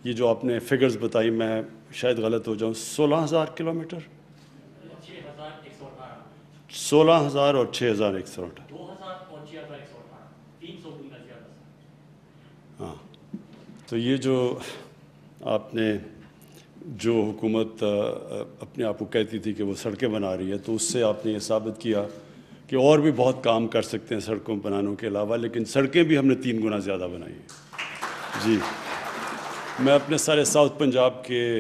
یہ جو آپ نے فگرز بتائی میں شاید غلط ہو جاؤں 16,000 کلومیٹر 16,000 اور 6,118 ہاں. تو یہ جو آپ نے جو حکومت اپنے آپ کو کہتی تھی کہ وہ سڑکیں بنا رہی ہے تو اس سے آپ نے یہ ثابت کیا کہ اور بھی بہت کام کر سکتے ہیں سڑکوں بنانے کے علاوہ، لیکن سڑکیں بھی ہم نے 3 گنا زیادہ بنائی ہیں. جی میں اپنے سارے ساؤتھ پنجاب کے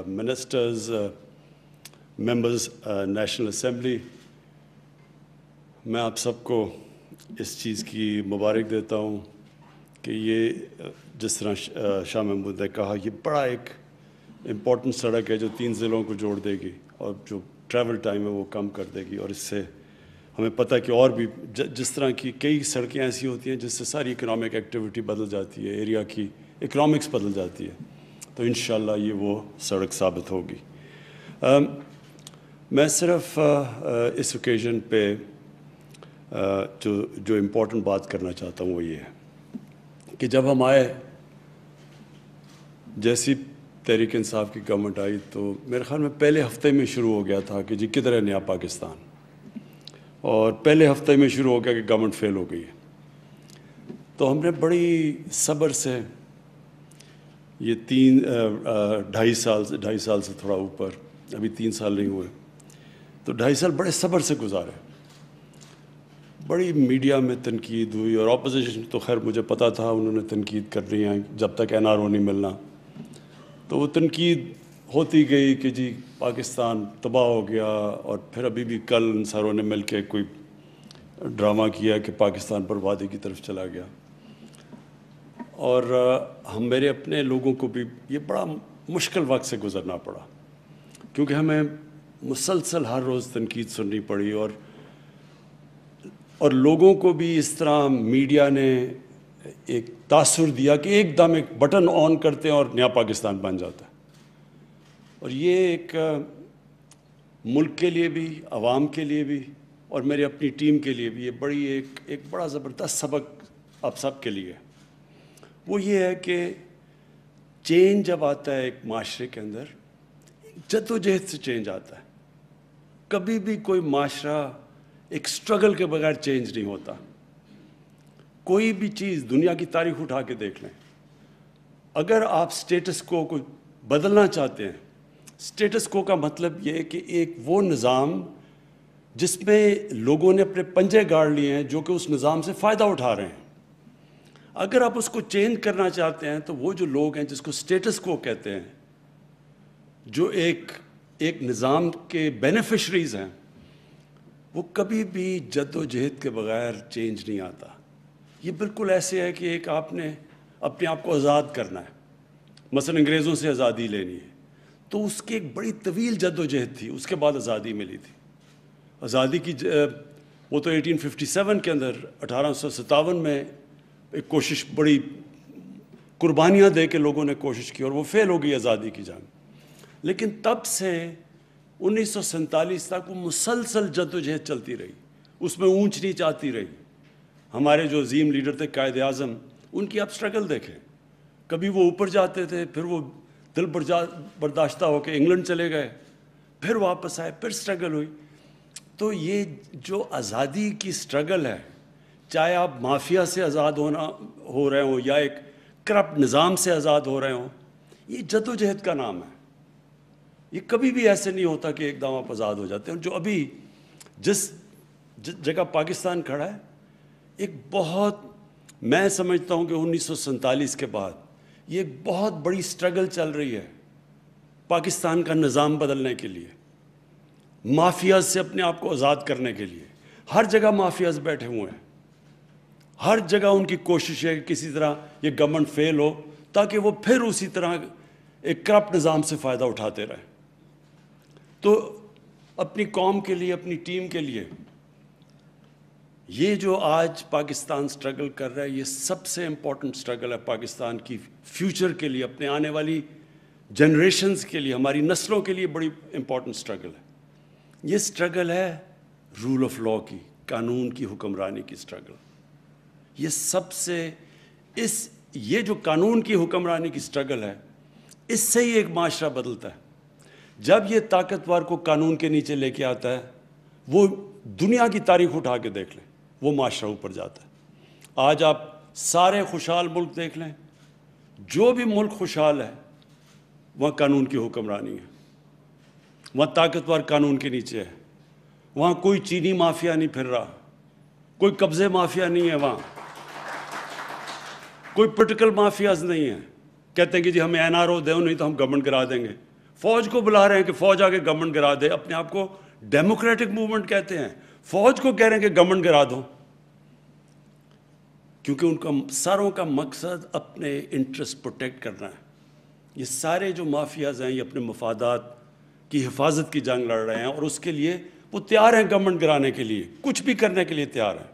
منسٹرز، ممبرز نیشنل اسمبلی، میں آپ سب کو اس چیز کی مبارک دیتا ہوں کہ یہ جس طرح شاہ محمود نے کہا یہ بڑا ایک امپورٹنٹ سڑک ہے جو 3 ضلعوں کو جوڑ دے گی اور جو ٹریول ٹائم ہے وہ کم کر دے گی. اور اس سے ہمیں پتہ ہے کہ اور بھی جس طرح کی کئی سڑکیں ایسی ہوتی ہیں جس سے ساری اکنامک ایکٹیویٹی بدل جاتی ہے، ایریا کی اکنامکس بدل جاتی ہے، تو انشاءاللہ یہ وہ سڑک ثابت ہوگی. میں صرف اس اوکیزن پہ جو امپورٹنٹ بات کرنا چاہتا ہوں وہ یہ ہے کہ جب ہم آئے، جیسی تحریک انصاف کی گورنمنٹ آئی تو میرے خیال میں پہلے ہفتے میں شروع ہو گیا تھا کہ جی کدھر ہے نیا پاکستان، اور پہلے ہفتے میں شروع ہو گیا کہ گورنمنٹ فیل ہو گئی ہے. تو ہم نے بڑی صبر سے یہ 2.5 سال سے تھوڑا اوپر، ابھی 3 سال نہیں ہوئے، تو 2.5 سال بڑے صبر سے گزارے. بڑی میڈیا میں تنقید ہوئی اور اپوزیشن تو خیر مجھے پتہ تھا انہوں نے تنقید کرنی ہے جب تک NRO نہیں ملنا، تو وہ تنقید ہوتی گئی کہ جی پاکستان تباہ ہو گیا. اور پھر ابھی بھی کل ان ساروں نے مل کے کوئی ڈرامہ کیا کہ پاکستان بربادی کی طرف چلا گیا. اور میرے اپنے لوگوں کو بھی یہ بڑا مشکل وقت سے گزرنا پڑا کیونکہ ہمیں مسلسل ہر روز تنقید سننی پڑی، اور لوگوں کو بھی اس طرح میڈیا نے ایک تاثر دیا کہ ایک دم ایک بٹن آن کرتے ہیں اور نیا پاکستان بن جاتا ہے. اور یہ ایک ملک کے لیے بھی، عوام کے لیے بھی، اور میرے اپنی ٹیم کے لیے بھی یہ بڑی ایک بڑا زبردست سبق آپ سب کے لیے. وہ یہ ہے کہ چینج جب آتا ہے ایک معاشرے کے اندر، جد و جہد سے چینج آتا ہے. کبھی بھی کوئی معاشرہ ایک سٹرگل کے بغیر چینج نہیں ہوتا. کوئی بھی چیز دنیا کی تاریخ اٹھا کے دیکھ لیں، اگر آپ سٹیٹس کو کوئی بدلنا چاہتے ہیں، سٹیٹس کو کا مطلب یہ ہے کہ ایک وہ نظام جس میں لوگوں نے اپنے پنجے گاڑ لیے ہیں جو کہ اس نظام سے فائدہ اٹھا رہے ہیں، اگر آپ اس کو چینج کرنا چاہتے ہیں تو وہ جو لوگ ہیں جس کو سٹیٹس کو کہتے ہیں، جو ایک نظام کے بینیفیشریز ہیں، وہ کبھی بھی جد و جہد کے بغیر چینج نہیں آتا. یہ بالکل ایسے ہے کہ ایک آپ نے اپنے آپ کو آزاد کرنا ہے، مثلا انگریزوں سے آزادی لینی ہے، تو اس کی ایک بڑی طویل جد و جہد تھی، اس کے بعد آزادی ملی تھی. آزادی کی وہ تو 1857 کے اندر 1857 میں ایک کوشش، بڑی قربانیاں دے کے لوگوں نے کوشش کی اور وہ فیل ہو گئی آزادی کی جنگ. لیکن تب سے 1947 تک وہ مسلسل جد و جہد چلتی رہی، اس میں اونچ نیچ آتی رہی. ہمارے جو عظیم لیڈر تھے قائد اعظم، ان کی آپ سٹرگل دیکھیں، کبھی وہ اوپر جاتے تھے، پھر وہ دل برداشتہ ہو کے انگلینڈ چلے گئے، پھر واپس آئے، پھر سٹرگل ہوئی. تو یہ جو آزادی کی سٹرگل ہے، چاہے آپ مافیا سے آزاد ہو رہے ہوں یا ایک کرپٹ نظام سے آزاد ہو رہے ہوں، یہ جد و جہد کا نام ہے. یہ کبھی بھی ایسے نہیں ہوتا کہ ایک دم آپ آزاد ہو جاتے ہیں. جو ابھی جس جگہ پاکستان کھڑا ہے، ایک بہت، میں سمجھتا ہوں کہ 1947 کے بعد یہ ایک بہت بڑی سٹرگل چل رہی ہے پاکستان کا نظام بدلنے کے لیے، مافیاز سے اپنے آپ کو آزاد کرنے کے لیے. ہر جگہ مافیاز بیٹھے ہوئے ہیں، ہر جگہ ان کی کوشش ہے کہ کسی طرح یہ گورنمنٹ فیل ہو تاکہ وہ پھر اسی طرح ایک کرپٹ نظام سے فائدہ اٹھاتے رہیں. تو اپنی قوم کے لیے، اپنی ٹیم کے لیے، یہ جو آج پاکستان سٹرگل کر رہا ہے، یہ سب سے امپورٹنٹ سٹرگل ہے پاکستان کی فیوچر کے لیے، اپنے آنے والی جنریشنز کے لیے، ہماری نسلوں کے لیے بڑی امپورٹنٹ سٹرگل ہے. یہ سٹرگل ہے رول آف لاء کی، قانون کی حکمرانی کی سٹرگل. یہ سب سے اس یہ جو قانون کی حکمرانی کی سٹرگل ہے، اس سے ہی ایک معاشرہ بدلتا ہے۔ جب یہ طاقتور کو قانون کے نیچے لے کے آتا ہے، وہ دنیا کی تاریخ اٹھا کے دیکھ لیں، وہ معاشرہ اوپر جاتا ہے۔ آج آپ سارے خوشحال ملک دیکھ لیں، جو بھی ملک خوشحال ہے وہاں قانون کی حکمرانی ہے، وہاں طاقتور قانون کے نیچے ہے، وہاں کوئی چینی مافیا نہیں پھر رہا، کوئی قبضے مافیا نہیں ہے، وہاں کوئی پولیٹیکل مافیاز نہیں ہیں۔ کہتے ہیں کہ جی ہمیں NRO دو، نہیں تو ہم گورنمنٹ گرا دیں گے۔ فوج کو بلا رہے ہیں کہ فوج آ کے گورنمنٹ گرا دے، اپنے آپ کو ڈیموکریٹک موومنٹ کہتے ہیں، فوج کو کہہ رہے ہیں کہ گورنمنٹ گرا دو، کیونکہ ان کا ساروں کا مقصد اپنے انٹرسٹ پروٹیکٹ کرنا ہے۔ یہ سارے جو مافیاز ہیں یہ اپنے مفادات کی حفاظت کی جنگ لڑ رہے ہیں، اور اس کے لیے وہ تیار ہیں گورنمنٹ گرانے کے لیے، کچھ بھی کرنے کے لیے تیار ہیں۔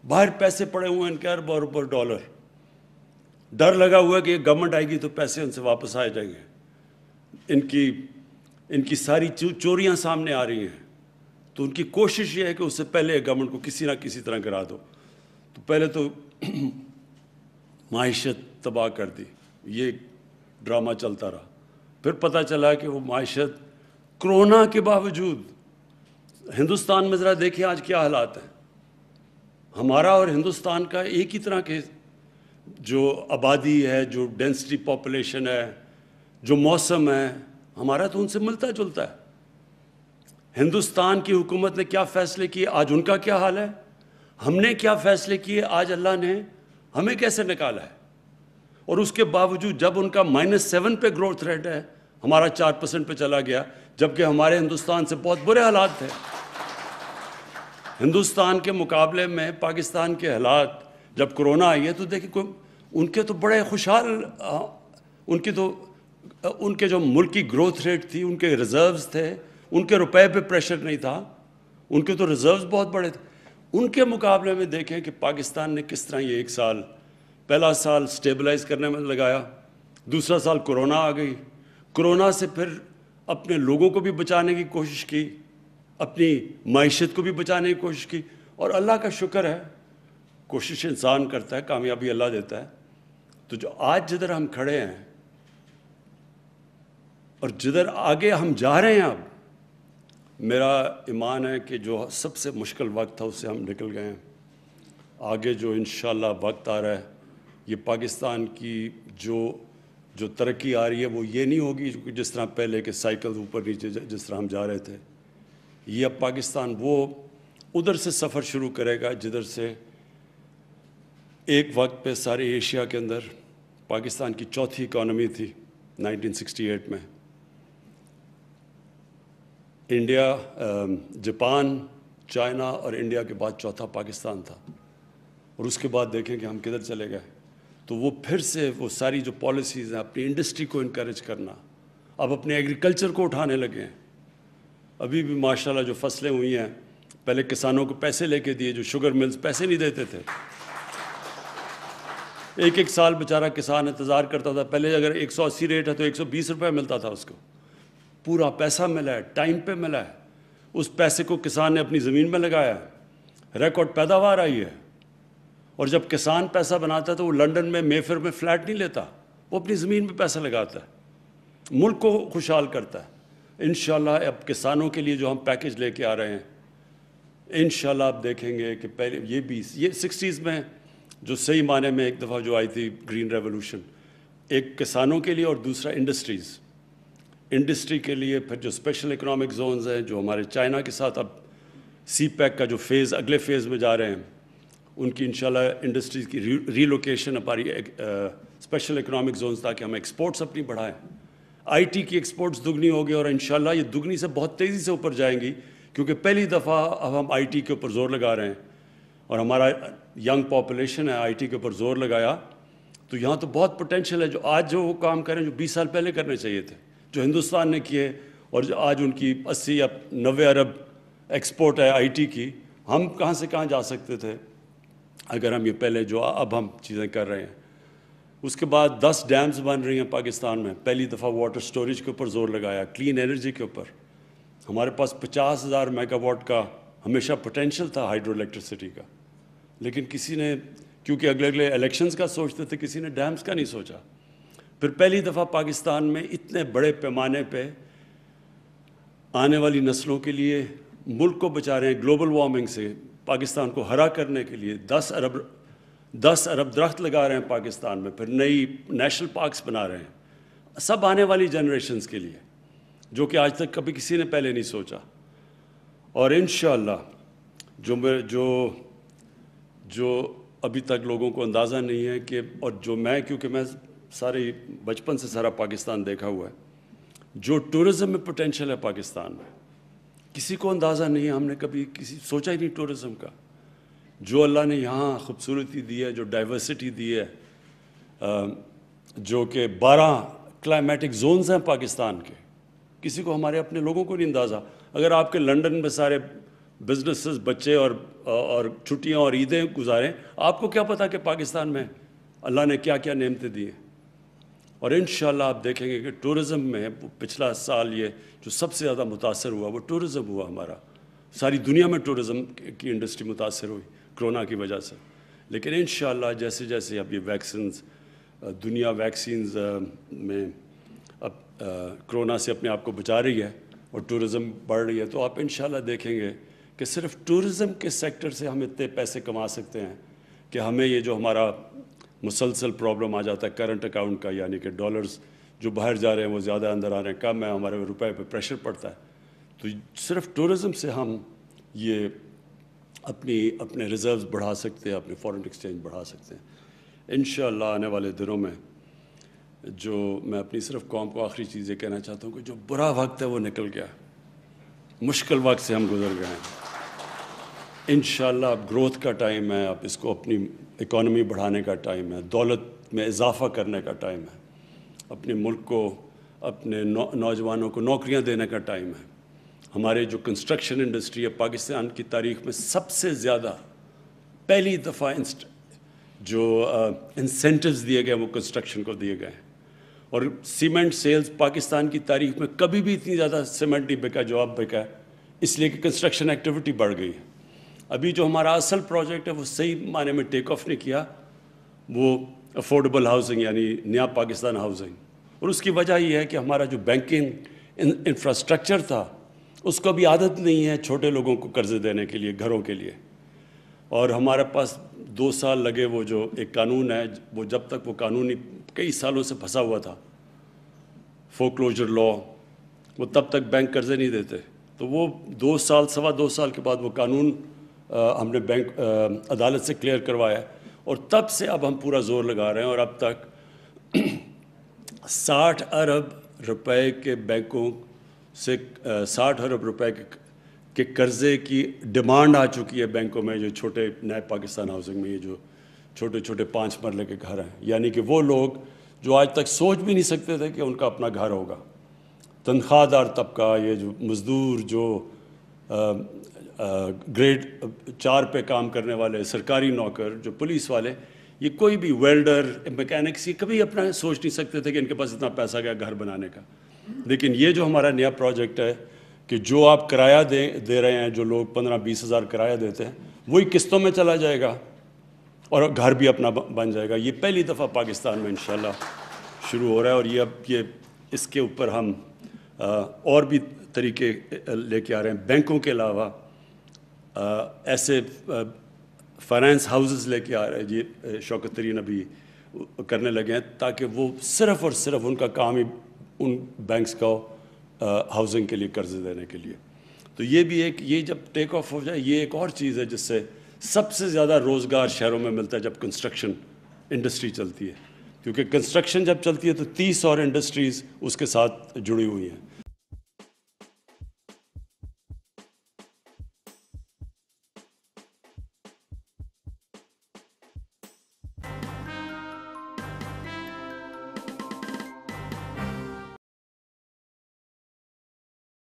باہر پیسے پڑے ہوئے ہیں ان کے ارب اور ارب ڈالر، ڈر لگا ہوا ہے کہ یہ گورنمنٹ آئے گی تو پیسے ان سے واپس آ جائیں گے۔ ان کی ساری چوریاں سامنے آ رہی ہیں، تو ان کی کوشش یہ ہے کہ اس سے پہلے گورنمنٹ کو کسی نہ کسی طرح گرا دو۔ تو پہلے تو معیشت تباہ کر دی، یہ ڈرامہ چلتا رہا۔ پھر پتہ چلا کہ وہ معیشت کرونا کے باوجود، ہندوستان میں ذرا دیکھیں آج کیا حالات ہیں۔ ہمارا اور ہندوستان کا ایک ہی طرح کے جو آبادی ہے، جو ڈینسٹی پاپولیشن ہے، جو موسم ہے، ہمارا تو ان سے ملتا جلتا ہے۔ ہندوستان کی حکومت نے کیا فیصلے کیے، آج ان کا کیا حال ہے، ہم نے کیا فیصلے کیے، آج اللہ نے ہمیں کیسے نکالا ہے۔ اور اس کے باوجود جب ان کا -7 پہ گروتھ ریٹ ہے، ہمارا 4% پہ چلا گیا، جبکہ ہمارے ہندوستان سے بہت برے حالات تھے۔ ہندوستان کے مقابلے میں پاکستان کے حالات جب کرونا آئی ہے تو دیکھیں ان کے تو بڑے خوشحال، ان کے جو ملکی گروتھ ریٹ تھی، ان کے ریزروز تھے، ان کے روپے پہ پریشر نہیں تھا، ان کے تو ریزروز بہت بڑے تھے۔ ان کے مقابلے میں دیکھیں کہ پاکستان نے کس طرح یہ ایک سال، پہلا سال سٹیبلائز کرنے میں لگایا، دوسرا سال کرونا آ گئی، کرونا سے پھر اپنے لوگوں کو بھی بچانے کی کوشش کی، اپنی معیشت کو بھی بچانے کی کوشش کی، اور اللہ کا شکر ہے، کوشش انسان کرتا ہے، کامیابی اللہ دیتا ہے۔ تو جو آج جدھر ہم کھڑے ہیں اور جدھر آگے ہم جا رہے ہیں، اب میرا ایمان ہے کہ جو سب سے مشکل وقت تھا اس سے ہم نکل گئے ہیں۔ آگے جو انشاءاللہ وقت آ رہا ہے، یہ پاکستان کی جو ترقی آ رہی ہے وہ یہ نہیں ہوگی جس طرح پہلے کے سائیکل اوپر نیچے جس طرح ہم جا رہے تھے۔ یہ اب پاکستان وہ ادھر سے سفر شروع کرے گا جدھر سے ایک وقت پہ سارے ایشیا کے اندر پاکستان کی چوتھی اکانومی تھی 1968 میں۔ انڈیا، جاپان، چائنا اور انڈیا کے بعد چوتھا پاکستان تھا، اور اس کے بعد دیکھیں کہ ہم کدھر چلے گئے۔ تو وہ پھر سے وہ ساری جو پالیسیز ہیں، اپنی انڈسٹری کو انکریج کرنا، اب اپنے ایگریکلچر کو اٹھانے لگے ہیں۔ ابھی بھی ماشاءاللہ جو فصلیں ہوئی ہیں، پہلے کسانوں کو پیسے لے کے دیے، جو شوگر ملز پیسے نہیں دیتے تھے، ایک سال بیچارہ کسان انتظار کرتا تھا، پہلے اگر 180 ریٹ ہے تو 120 روپے ملتا تھا اس کو، پورا پیسہ ملا ہے، ٹائم پہ ملا ہے، اس پیسے کو کسان نے اپنی زمین میں لگایا ہے، ریکارڈ پیداوار آئی ہے۔ اور جب کسان پیسہ بناتا ہے تو وہ لنڈن میں مے فیئر میں فلیٹ نہیں لیتا، وہ اپنی زمین میں پیسہ لگاتا ہے، ملک کو خوشحال کرتا ہے۔ انشاءاللہ اب کسانوں کے لیے جو ہم پیکج لے کے آ رہے ہیں، انشاءاللہ آپ دیکھیں گے کہ پہلے یہ 60s میں جو صحیح معنی میں ایک دفعہ جو آئی تھی گرین ریولوشن، ایک کسانوں کے لیے اور دوسرا انڈسٹری کے لیے، پھر جو اسپیشل اکنامک زونز ہیں جو ہمارے چائنا کے ساتھ اب سی پیک کا جو فیز اگلے فیز میں جا رہے ہیں، ان کی انشاءاللہ انڈسٹریز کی ری لوکیشن ہماری اسپیشل اکنامک زونز، تاکہ ہم ایکسپورٹس اپنی بڑھائیں۔ آئی ٹی کی ایکسپورٹس دگنی ہوگی، اور انشاءاللہ یہ دگنی سے بہت تیزی سے اوپر جائیں گی، کیونکہ پہلی دفعہ اب ہم آئی ٹی کے اوپر زور لگا رہے ہیں، اور ہمارا ینگ پاپولیشن ہے، آئی ٹی کے اوپر زور لگایا تو یہاں تو بہت پوٹینشیل ہے۔ جو آج جو وہ کام کریں جو 20 سال پہلے کرنے چاہیے تھے، جو ہندوستان نے کیے، اور جو آج ان کی 80 یا 90 ارب ایکسپورٹ ہے آئی ٹی کی، ہم کہاں سے کہاں جا سکتے تھے اگر ہم یہ پہلے جو اب ہم چیزیں کر رہے ہیں۔ اس کے بعد 10 ڈیمز بن رہی ہیں پاکستان میں، پہلی دفعہ واٹر سٹوریج کے اوپر زور لگایا، کلین انرجی کے اوپر۔ ہمارے پاس 50,000 میگا واٹ کا ہمیشہ پوٹینشیل تھا ہائیڈرو الیکٹرسٹی کا، لیکن کیونکہ اگلے الیکشنز کا سوچتے تھے، کسی نے ڈیمز کا نہیں سوچا. پھر پہلی دفعہ پاکستان میں اتنے بڑے پیمانے پہ آنے والی نسلوں کے لیے ملک کو بچا رہے ہیں گلوبل وارمنگ سے. پاکستان کو ہرا کرنے کے لیے 10 ارب درخت لگا رہے ہیں پاکستان میں. پھر نئی نیشنل پارکس بنا رہے ہیں، سب آنے والی جنریشنز کے لیے، جو کہ آج تک کبھی کسی نے پہلے نہیں سوچا. اور انشاءاللہ جو ابھی تک لوگوں کو اندازہ نہیں ہے کہ، اور جو کیونکہ میں سارے بچپن سے سارا پاکستان دیکھا ہوا ہے، جو ٹورزم میں پوٹینشیل ہے پاکستان میں، کسی کو اندازہ نہیں ہے. ہم نے کبھی سوچا ہی نہیں ٹورزم کا. جو اللہ نے یہاں خوبصورتی دی ہے، جو ڈائیورسٹی دی ہے، جو کہ 12 کلائمیٹک زونز ہیں پاکستان کے، کسی کو، ہمارے اپنے لوگوں کو نہیں اندازہ. اگر آپ کے لنڈن میں سارے بزنسز، بچے اور چھٹیاں اور عیدیں گزاریں، آپ کو کیا پتا کہ پاکستان میں اللہ نے کیا کیا نعمتیں دی ہیں. اور انشاءاللہ آپ دیکھیں گے کہ ٹورزم میں پچھلا سال یہ جو سب سے زیادہ متاثر ہوا وہ ٹورزم ہوا ہمارا. ساری دنیا میں ٹورزم کی انڈسٹری متاثر ہوئی کرونا کی وجہ سے. لیکن انشاءاللہ جیسے جیسے اب یہ ویکسینز، دنیا ویکسینز میں اب کرونا سے اپنے آپ کو بچا رہی ہے اور ٹورزم بڑھ رہی ہے، تو آپ انشاءاللہ دیکھیں گے کہ صرف ٹورزم کے سیکٹر سے ہم اتنے پیسے کما سکتے ہیں کہ ہمیں یہ جو ہمارا مسلسل پرابلم آ جاتا ہے کرنٹ اکاؤنٹ کا، یعنی کہ ڈالرز جو باہر جا رہے ہیں وہ زیادہ اندر آ رہے ہیں، کم ہے، ہمارے روپے پہ پریشر پڑتا ہے. تو صرف ٹورزم سے ہم یہ اپنے ریزروز بڑھا سکتے ہیں، اپنے فارن ایکسچینج بڑھا سکتے ہیں. انشاءاللہ آنے والے دنوں میں جو میں اپنی صرف قوم کو آخری چیز یہ کہنا چاہتا ہوں کہ جو برا وقت ہے وہ نکل گیا، مشکل وقت سے ہم گزر گئے ہیں. انشاءاللہ اب گروتھ کا ٹائم ہے، اب اس کو اپنی اکانومی بڑھانے کا ٹائم ہے، دولت میں اضافہ کرنے کا ٹائم ہے، اپنے ملک کو، اپنے نوجوانوں کو نوکریاں دینے کا ٹائم ہے. ہمارے جو کنسٹرکشن انڈسٹری ہے پاکستان کی تاریخ میں سب سے زیادہ پہلی دفعہ جو انسینٹیوز دیے گئے وہ کنسٹرکشن کو دیے گئے ہیں. اور سیمنٹ سیلز پاکستان کی تاریخ میں کبھی بھی اتنی زیادہ سیمنٹ نہیں بکا جو اب بکا ہے، اس لیے کہ کنسٹرکشن ایکٹیویٹی بڑھ گئی ہے. ابھی جو ہمارا اصل پروجیکٹ ہے وہ صحیح معنی میں ٹیک آف نہیں کیا، وہ افورڈیبل ہاؤسنگ یعنی نیا پاکستان ہاؤسنگ. اور اس کی وجہ یہ ہے کہ ہمارا جو بینکنگ انفراسٹرکچر تھا اس کو بھی عادت نہیں ہے چھوٹے لوگوں کو قرضے دینے کے لیے، گھروں کے لیے. اور ہمارے پاس 2 سال لگے، وہ جو ایک قانون ہے، وہ جب تک وہ قانونی کئی سالوں سے پھنسا ہوا تھا، فورکلوجر لا، وہ تب تک بینک قرضے نہیں دیتے. تو وہ 2 سال، 2.25 سال کے بعد وہ قانون ہم نے بینک عدالت سے کلیئر کروایا، اور تب سے اب ہم پورا زور لگا رہے ہیں. اور اب تک 60 ارب روپے کے بینکوں سے 60 ارب روپے کے قرضے کی ڈیمانڈ آ چکی ہے بینکوں میں، جو چھوٹے نئے پاکستان ہاؤسنگ میں یہ جو چھوٹے چھوٹے 5 مرلے کے گھر ہیں، یعنی کہ وہ لوگ جو آج تک سوچ بھی نہیں سکتے تھے کہ ان کا اپنا گھر ہوگا. تنخواہ دار طبقہ، یہ جو مزدور، جو گریڈ 4 پہ کام کرنے والے، سرکاری نوکر، جو پولیس والے، یہ کوئی بھی ویلڈر، میکینکس، یہ کبھی اپنا سوچ نہیں سکتے تھے کہ ان کے پاس اتنا پیسہ گیا گھر بنانے کا. لیکن یہ جو ہمارا نیا پروجیکٹ ہے کہ جو آپ کرایہ دے رہے ہیں، جو لوگ 15-20 ہزار کرایہ دیتے ہیں، وہی قسطوں میں چلا جائے گا اور گھر بھی اپنا بن جائے گا. یہ پہلی دفعہ پاکستان میں انشاءاللہ شروع ہو رہا ہے. اور یہ اس کے اوپر ہم اور بھی طریقے لے کے آ رہے ہیں. بینکوں کے علاوہ ایسے فائنانس ہاؤسز لے کے آ رہے ہیں، یہ شوکت ترین ابھی کرنے لگے ہیں، تاکہ وہ صرف اور صرف ان کا کام ہی ان بینکس کو ہاؤسنگ کے لیے قرضے دینے کے لیے. تو یہ بھی یہ جب ٹیک آف ہو جائے، یہ ایک اور چیز ہے جس سے سب سے زیادہ روزگار شہروں میں ملتا ہے جب کنسٹرکشن انڈسٹری چلتی ہے. کیونکہ کنسٹرکشن جب چلتی ہے تو 30 اور انڈسٹریز اس کے ساتھ جڑی ہوئی ہیں.